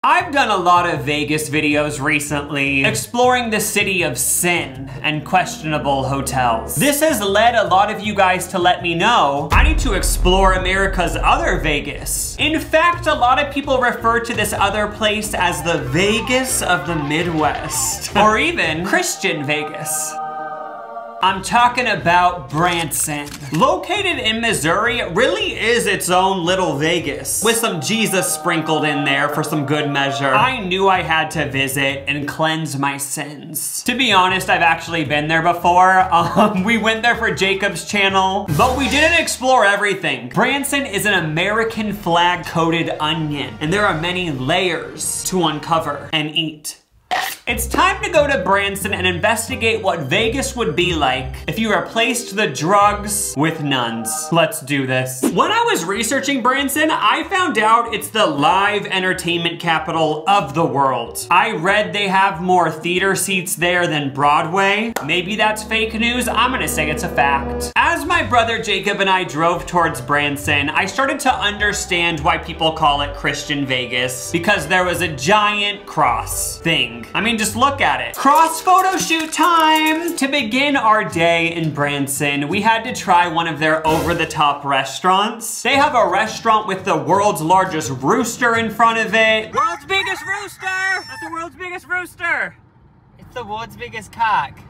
I've done a lot of Vegas videos recently, exploring the city of sin and questionable hotels. This has led a lot of you guys to let me know I need to explore America's other Vegas. In fact, a lot of people refer to this other place as the Vegas of the Midwest, or even Christian Vegas. I'm talking about Branson. Located in Missouri, it really is its own little Vegas, with some Jesus sprinkled in there for some good measure. I knew I had to visit and cleanse my sins. To be honest, I've actually been there before. We went there for Jacob's channel, but we didn't explore everything. Branson is an American flag coated onion, and there are many layers to uncover and eat. It's time to go to Branson and investigate what Vegas would be like if you replaced the drugs with nuns. Let's do this. When I was researching Branson, I found out it's the live entertainment capital of the world. I read they have more theater seats there than Broadway. Maybe that's fake news. I'm gonna say it's a fact. As my brother Jacob and I drove towards Branson, I started to understand why people call it Christian Vegas, because there was a giant cross thing. I mean, just look at it. Cross photo shoot time! To begin our day in Branson, we had to try one of their over-the-top restaurants. They have a restaurant with the world's largest rooster in front of it. World's biggest rooster! That's the world's biggest rooster! It's the world's biggest cock.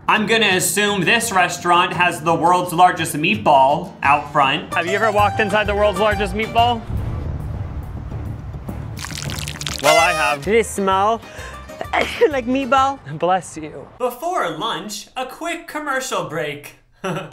I'm gonna assume this restaurant has the world's largest meatball out front. Have you ever walked inside the world's largest meatball? Well, I have. Did it smell like meatball? Bless you. Before lunch, a quick commercial break.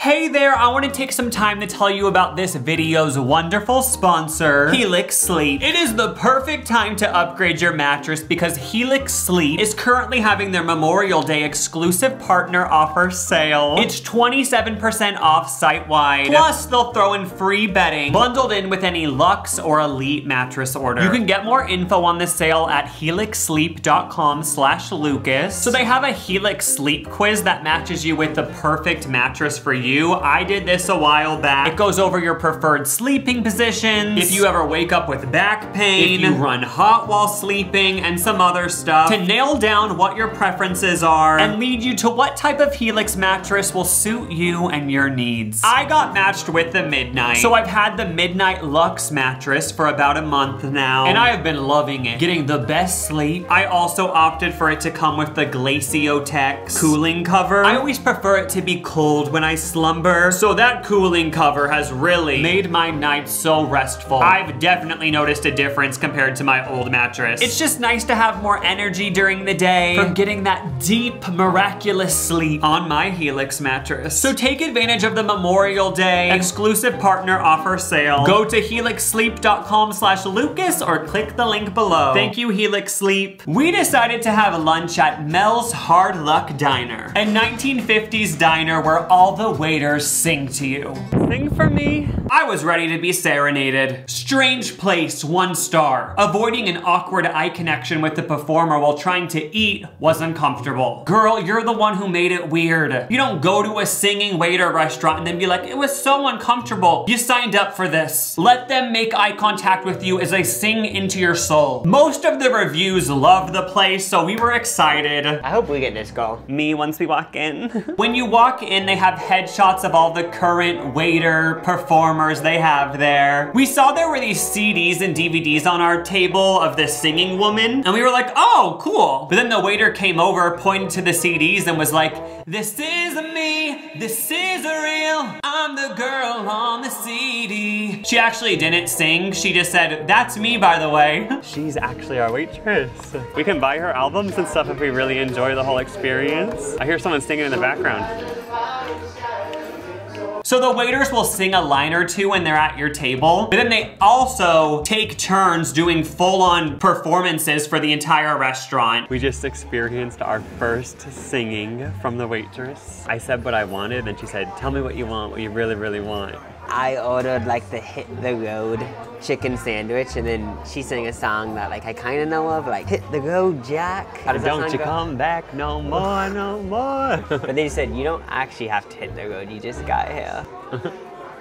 Hey there, I want to take some time to tell you about this video's wonderful sponsor, Helix Sleep. It is the perfect time to upgrade your mattress because Helix Sleep is currently having their Memorial Day exclusive partner offer sale. It's 27% off site-wide, plus they'll throw in free bedding, bundled in with any Luxe or Elite mattress order. You can get more info on the sale at helixsleep.com/Lucas. So they have a Helix Sleep quiz that matches you with the perfect mattress for you. I did this a while back. It goes over your preferred sleeping positions, if you ever wake up with back pain, if you run hot while sleeping, and some other stuff to nail down what your preferences are and lead you to what type of Helix mattress will suit you and your needs. I got matched with the Midnight, so I've had the Midnight Luxe mattress for about a month now, and I have been loving it, getting the best sleep. I also opted for it to come with the Glaciotex cooling cover. I always prefer it to be cold when I slumber, so that cooling cover has really made my nights so restful. I've definitely noticed a difference compared to my old mattress. It's just nice to have more energy during the day from getting that deep, miraculous sleep on my Helix mattress. So take advantage of the Memorial Day exclusive partner offer sale. Go to helixsleep.com/Lucas or click the link below. Thank you, Helix Sleep. We decided to have lunch at Mel's Hard Luck Diner, a 1950s diner where all the waiters sing to you. Sing for me. I was ready to be serenaded. Strange place, 1 star. Avoiding an awkward eye connection with the performer while trying to eat was uncomfortable. Girl, you're the one who made it weird. You don't go to a singing waiter restaurant and then be like, it was so uncomfortable. You signed up for this. Let them make eye contact with you as they sing into your soul. Most of the reviews loved the place, so we were excited. I hope we get this girl. Me once we walk in. When you walk in, they have headshots of all the current waiter performers they have there. We saw there were these CDs and DVDs on our table of this singing woman, and we were like, oh, cool. But then the waiter came over, pointed to the CDs and was like, this is me, this is real, I'm the girl on the CD. She actually didn't sing, she just said, that's me, by the way. She's actually our waitress. We can buy her albums and stuff if we really enjoy the whole experience. I hear someone singing in the background. So the waiters will sing a line or two when they're at your table, but then they also take turns doing full-on performances for the entire restaurant. We just experienced our first singing from the waitress. I said what I wanted, and she said, tell me what you want, what you really, really want. I ordered like the Hit the Road chicken sandwich, and then she sang a song that like I kind of know of, like Hit the Road Jack. How does that Don't you come back no more, no more. But then you said you don't actually have to hit the road, you just got here.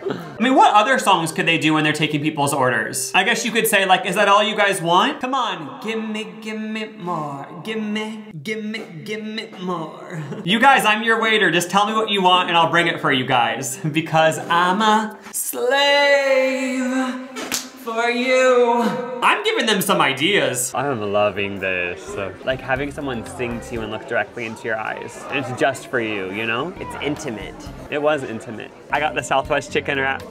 I mean, what other songs could they do when they're taking people's orders? I guess you could say like, is that all you guys want? Come on, give me more. Give me more. You guys, I'm your waiter. Just tell me what you want and I'll bring it for you guys. Because I'm a slave for you. I'm giving them some ideas. I'm loving this. Like having someone sing to you and look directly into your eyes. And it's just for you, you know? It's intimate. It was intimate. I got the Southwest chicken wrap.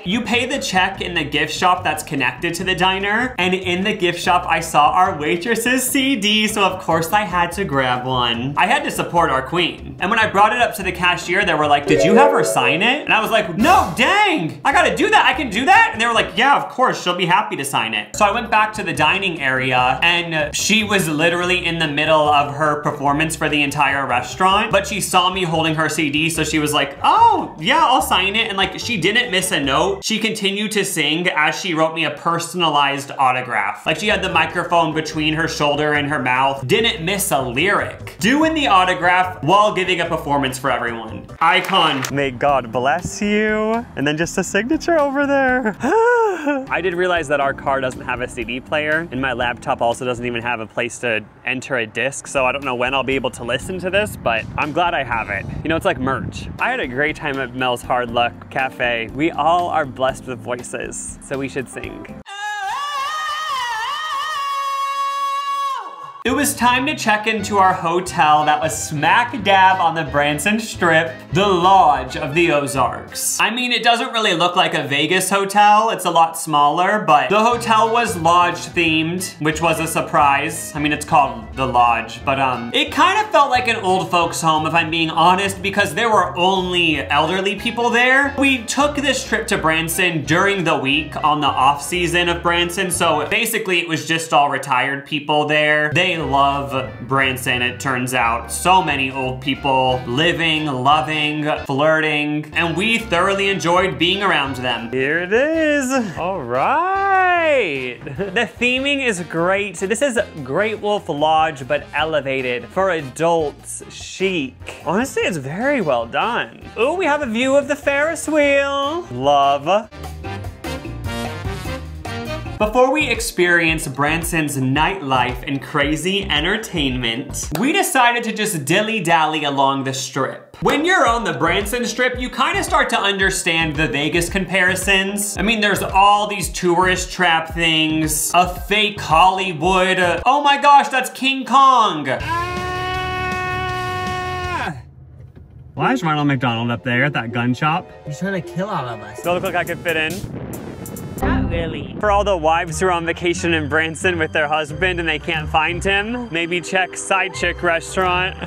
You pay the check in the gift shop that's connected to the diner, and in the gift shop I saw our waitress's CD, so of course I had to grab one. I had to support our queen. And when I brought it up to the cashier, they were like, did you have her sign it? And I was like, no, dang, I gotta do that, I can do that? And they were like, yeah, of course, she'll be happy to sign it. So I went back to the dining area, and she was literally in the middle of her performance for the entire restaurant, but she saw me holding her CD, so she was like, oh, yeah, I'll sign it. And like, she didn't miss a note. She continued to sing as she wrote me a personalized autograph. Like she had the microphone between her shoulder and her mouth, didn't miss a lyric. Doing the autograph while giving a performance for everyone. Icon. May God bless you. And then just a signature over there. I did realize that our car doesn't have a CD player, and my laptop also doesn't even have a place to enter a disc, so I don't know when I'll be able to listen to this, but I'm glad I have it. You know, it's like merch. I had a great time at Mel's Hard Luck Cafe. We all are blessed with voices, so we should sing. It was time to check into our hotel that was smack dab on the Branson Strip, the Lodge of the Ozarks. I mean, it doesn't really look like a Vegas hotel. It's a lot smaller, but the hotel was lodge themed, which was a surprise. I mean, it's called the Lodge, but it kind of felt like an old folks home, if I'm being honest, because there were only elderly people there. We took this trip to Branson during the week on the off season of Branson, so basically it was just all retired people there. They love Branson, it turns out. So many old people living, loving, flirting, and we thoroughly enjoyed being around them. Here it is. All right. The theming is great. So this is Great Wolf Lodge, but elevated for adults, chic. Honestly, it's very well done. Ooh, we have a view of the Ferris wheel. Love. Before we experience Branson's nightlife and crazy entertainment, we decided to just dilly-dally along the strip. When you're on the Branson Strip, you kind of start to understand the Vegas comparisons. I mean, there's all these tourist trap things, a fake Hollywood, oh my gosh, that's King Kong. Why is Ronald McDonald up there at that gun shop? He's trying to kill all of us. Does it look like I could fit in? Not really. For all the wives who are on vacation in Branson with their husband and they can't find him, maybe check Side Chick Restaurant.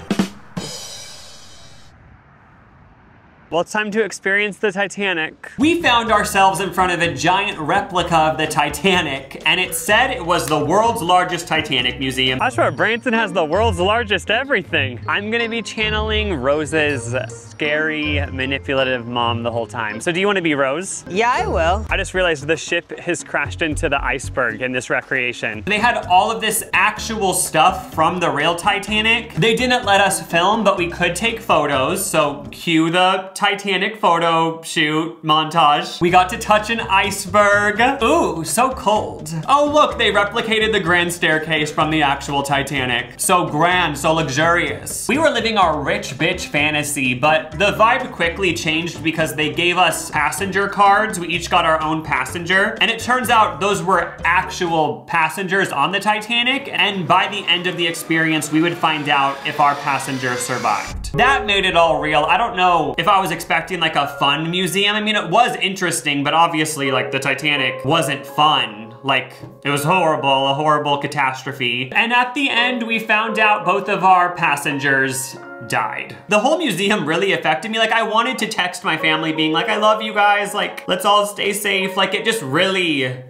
Well, it's time to experience the Titanic. We found ourselves in front of a giant replica of the Titanic, and it said it was the world's largest Titanic museum. I swear, Branson has the world's largest everything. I'm gonna be channeling Rose's scary, manipulative mom the whole time. So do you want to be Rose? Yeah, I will. I just realized the ship has crashed into the iceberg in this recreation. They had all of this actual stuff from the real Titanic. They didn't let us film, but we could take photos, so cue the Titanic photo shoot montage. We got to touch an iceberg. Ooh, so cold. Oh look, they replicated the grand staircase from the actual Titanic. So grand, so luxurious. We were living our rich bitch fantasy, but the vibe quickly changed because they gave us passenger cards. We each got our own passenger, and it turns out those were actual passengers on the Titanic, and by the end of the experience, we would find out if our passenger survived. That made it all real. I don't know if I was expecting like a fun museum. I mean, it was interesting, but obviously like the Titanic wasn't fun. Like, it was horrible, a horrible catastrophe. And at the end, we found out both of our passengers died. The whole museum really affected me. Like, I wanted to text my family being like, I love you guys, like, let's all stay safe. Like, it just really...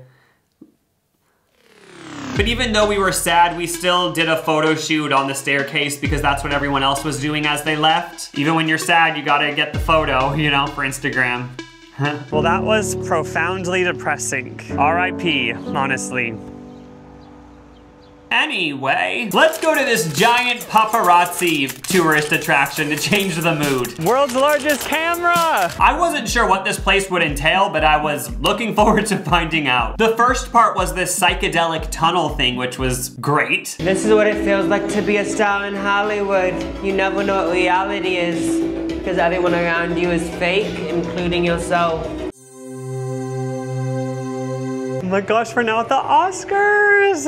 But even though we were sad, we still did a photo shoot on the staircase because that's what everyone else was doing as they left. Even when you're sad, you gotta get the photo, you know, for Instagram. Well, that was profoundly depressing. R.I.P., honestly. Anyway, let's go to this giant paparazzi tourist attraction to change the mood. World's largest camera! I wasn't sure what this place would entail, but I was looking forward to finding out. The first part was this psychedelic tunnel thing, which was great. This is what it feels like to be a star in Hollywood. You never know what reality is, because everyone around you is fake, including yourself. Oh my gosh, we're now at the Oscars!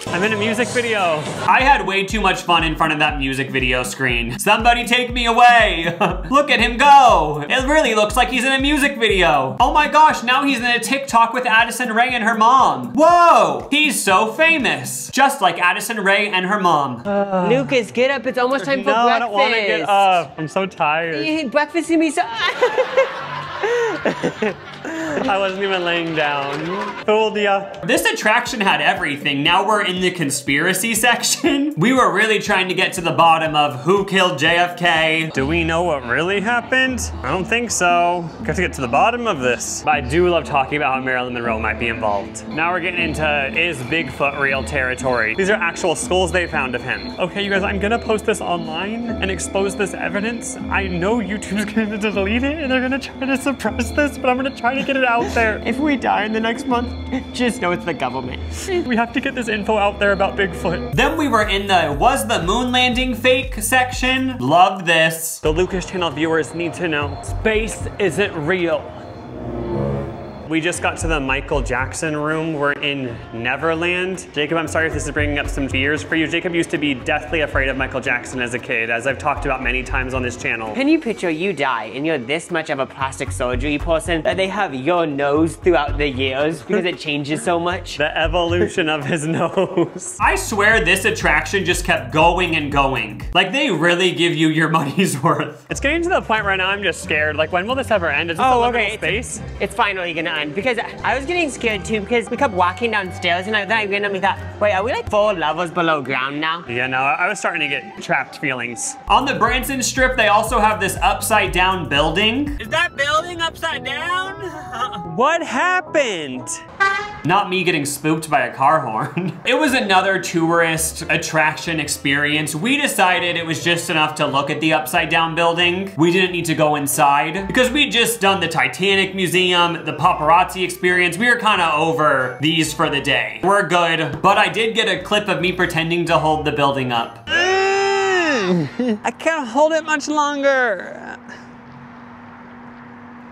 I'm in a music video. I had way too much fun in front of that music video screen. Somebody take me away. Look at him go. It really looks like he's in a music video. Oh my gosh, now he's in a TikTok with Addison Rae and her mom. Whoa, he's so famous. Just like Addison Rae and her mom. Lucas, get up, it's almost time for breakfast. I don't want to get up. I'm so tired. Breakfast in me so... I wasn't even laying down. Fooled ya. This attraction had everything. Now we're in the conspiracy section. We were really trying to get to the bottom of who killed JFK. Do we know what really happened? I don't think so. We have to get to the bottom of this. But I do love talking about how Marilyn Monroe might be involved. Now we're getting into is Bigfoot real territory. These are actual skulls they found of him. Okay, you guys, I'm gonna post this online and expose this evidence. I know YouTube's gonna delete it and they're gonna try to suppress this, but I'm gonna try to get it out there. If we die in the next month, just know it's the government. We have to get this info out there about Bigfoot. Then we were in the was the moon landing fake section. Loved this. The Lucas Channel viewers need to know, space isn't real. We just got to the Michael Jackson room. We're in Neverland. Jacob, I'm sorry if this is bringing up some fears for you. Jacob used to be deathly afraid of Michael Jackson as a kid, as I've talked about many times on this channel. Can you picture you die and you're this much of a plastic surgery person that they have your nose throughout the years because it changes so much? The evolution of his nose. I swear this attraction just kept going and going. Like they really give you your money's worth. It's getting to the point right now I'm just scared. Like when will this ever end? Is this a liminal space? It's finally gonna end because I was getting scared too because we kept walking downstairs and then I randomly thought, wait, are we like 4 levels below ground now? Yeah, no, I was starting to get trapped feelings. On the Branson strip, they also have this upside down building. Is that building upside down? What happened? Not me getting spooked by a car horn. It was another tourist attraction experience. We decided it was just enough to look at the upside down building. We didn't need to go inside because we'd just done the Titanic Museum, the paparazzi experience. We were kind of over these for the day. We're good, but I did get a clip of me pretending to hold the building up. I can't hold it much longer.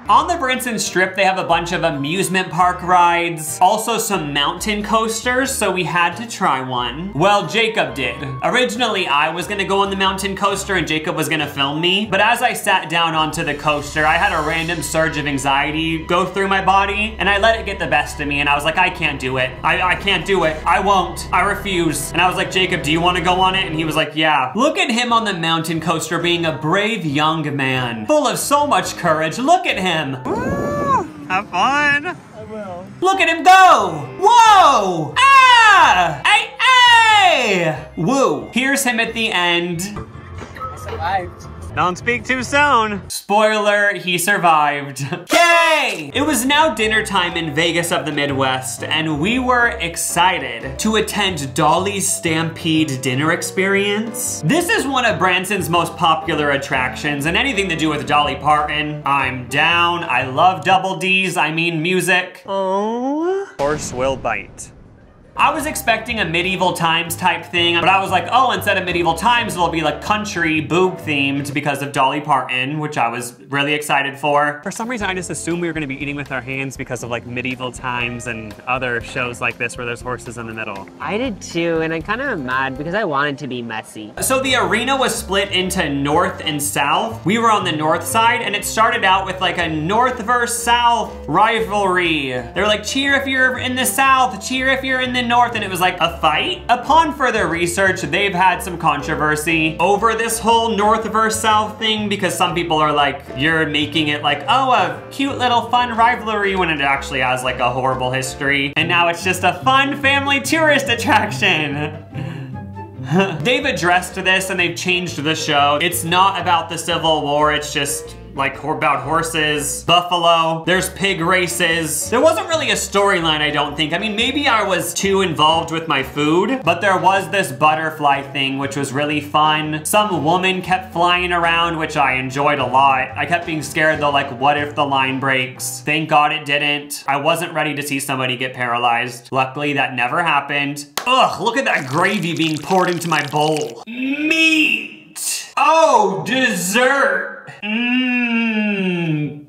On the Branson strip, they have a bunch of amusement park rides, also some mountain coasters, so we had to try one. Well, Jacob did. Originally, I was gonna go on the mountain coaster and Jacob was gonna film me, but as I sat down onto the coaster, I had a random surge of anxiety go through my body, and I let it get the best of me, and I was like, I can't do it. I can't do it. I won't. I refuse. And I was like, Jacob, do you wanna go on it? And he was like, yeah. Look at him on the mountain coaster being a brave young man, full of so much courage. Look at him. Have fun. I will. Look at him go! Whoa! Ah! Hey, hey! Woo. Here's him at the end. I survived. Don't speak too soon. Spoiler, he survived. Yay! It was now dinner time in Vegas of the Midwest, and we were excited to attend Dolly's Stampede dinner experience. This is one of Branson's most popular attractions, and anything to do with Dolly Parton, I'm down. I love double D's, I mean music. Oh. Horse will bite. I was expecting a medieval times type thing, but I was like, oh, instead of medieval times, it'll be like country boob themed because of Dolly Parton, which I was really excited for. For some reason, I just assumed we were gonna be eating with our hands because of like medieval times and other shows like this where there's horses in the middle. I did too, and I'm kind of mad because I wanted to be messy. So the arena was split into north and south. We were on the north side, and it started out with like a north versus south rivalry. They were like, cheer if you're in the south, cheer if you're in the north, and it was like a fight. Upon further research, they've had some controversy over this whole north versus south thing because some people are like, you're making it like, oh, a cute little fun rivalry when it actually has like a horrible history. And now it's just a fun family tourist attraction. They've addressed this and they've changed the show. It's not about the Civil War, it's just like about horses, buffalo, there's pig races. There wasn't really a storyline, I don't think. I mean, maybe I was too involved with my food, but there was this butterfly thing, which was really fun. Some woman kept flying around, which I enjoyed a lot. I kept being scared though, like what if the line breaks? Thank God it didn't. I wasn't ready to see somebody get paralyzed. Luckily that never happened. Ugh, look at that gravy being poured into my bowl. Meat. Oh, dessert. Mmm.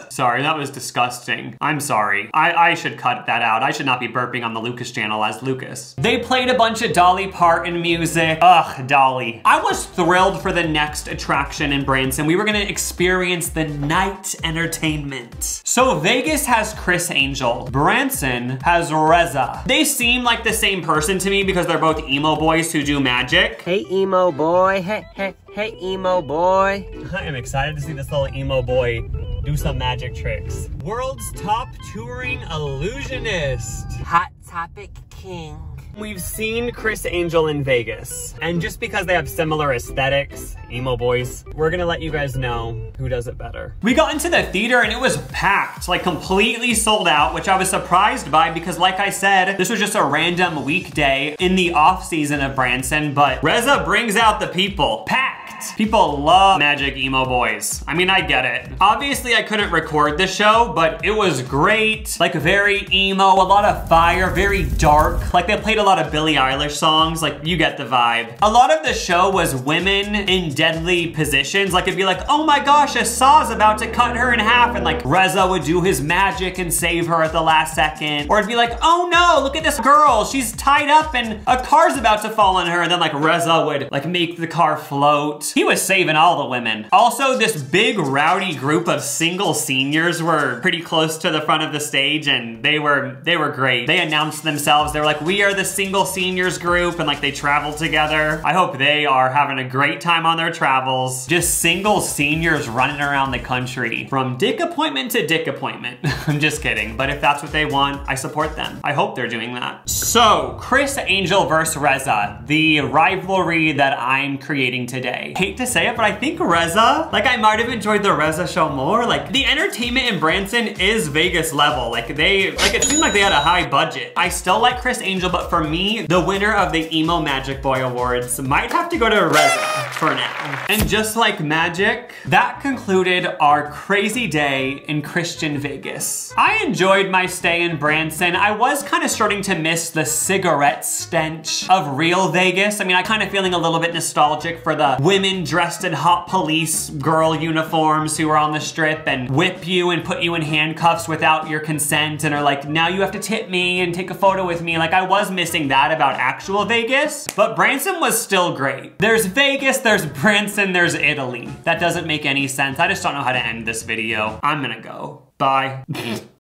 Sorry, that was disgusting. I'm sorry. I should cut that out. I should not be burping on the Lucas channel as Lucas. They played a bunch of Dolly Parton music. Ugh, Dolly. I was thrilled for the next attraction in Branson. We were gonna experience the night entertainment. So Vegas has Chris Angel. Branson has Reza. They seem like the same person to me because they're both emo boys who do magic. Hey, emo boy. Hey, emo boy. I am excited to see this little emo boy do some magic tricks. World's top touring illusionist. Hot Topic King. We've seen Chris Angel in Vegas, and just because they have similar aesthetics, emo boys, we're gonna let you guys know who does it better. We got into the theater and it was packed, like completely sold out, which I was surprised by because like I said, this was just a random weekday in the off season of Branson, but Reza brings out the people. Packed. People love magic emo boys. I mean, I get it. Obviously, I couldn't record the show, but it was great. Like very emo, a lot of fire, very dark. Like they played a lot of Billie Eilish songs, like you get the vibe. A lot of the show was women in deadly positions. Like it'd be like, oh my gosh, a saw's about to cut her in half, and like Reza would do his magic and save her at the last second. Or it'd be like, oh no, look at this girl, she's tied up and a car's about to fall on her, and then like Reza would like make the car float. He was saving all the women. Also, this big rowdy group of single seniors were pretty close to the front of the stage, and they were great. They announced themselves. They were like, we are the single seniors group, and like they traveled together. I hope they are having a great time on their travels. Just single seniors running around the country from dick appointment to dick appointment. I'm just kidding, but if that's what they want, I support them. I hope they're doing that. So, Chris Angel versus Reza, the rivalry that I'm creating today. Hate to say it, but I think Reza, like I might have enjoyed the Reza show more. Like the entertainment in Branson is Vegas level. Like it seemed like they had a high budget. I still like Chris Angel, but for me, the winner of the Emo Magic Boy Awards might have to go to Reza for now. And just like magic, that concluded our crazy day in Christian Vegas. I enjoyed my stay in Branson. I was kind of starting to miss the cigarette stench of real Vegas. I mean, I kind of feeling a little bit nostalgic for the women dressed in hot police girl uniforms who are on the strip and whip you and put you in handcuffs without your consent and are like, now you have to tip me and take a photo with me. Like I was missing that about actual Vegas, but Branson was still great. There's Vegas, there's Branson, there's Italy. That doesn't make any sense. I just don't know how to end this video. I'm gonna go. Bye.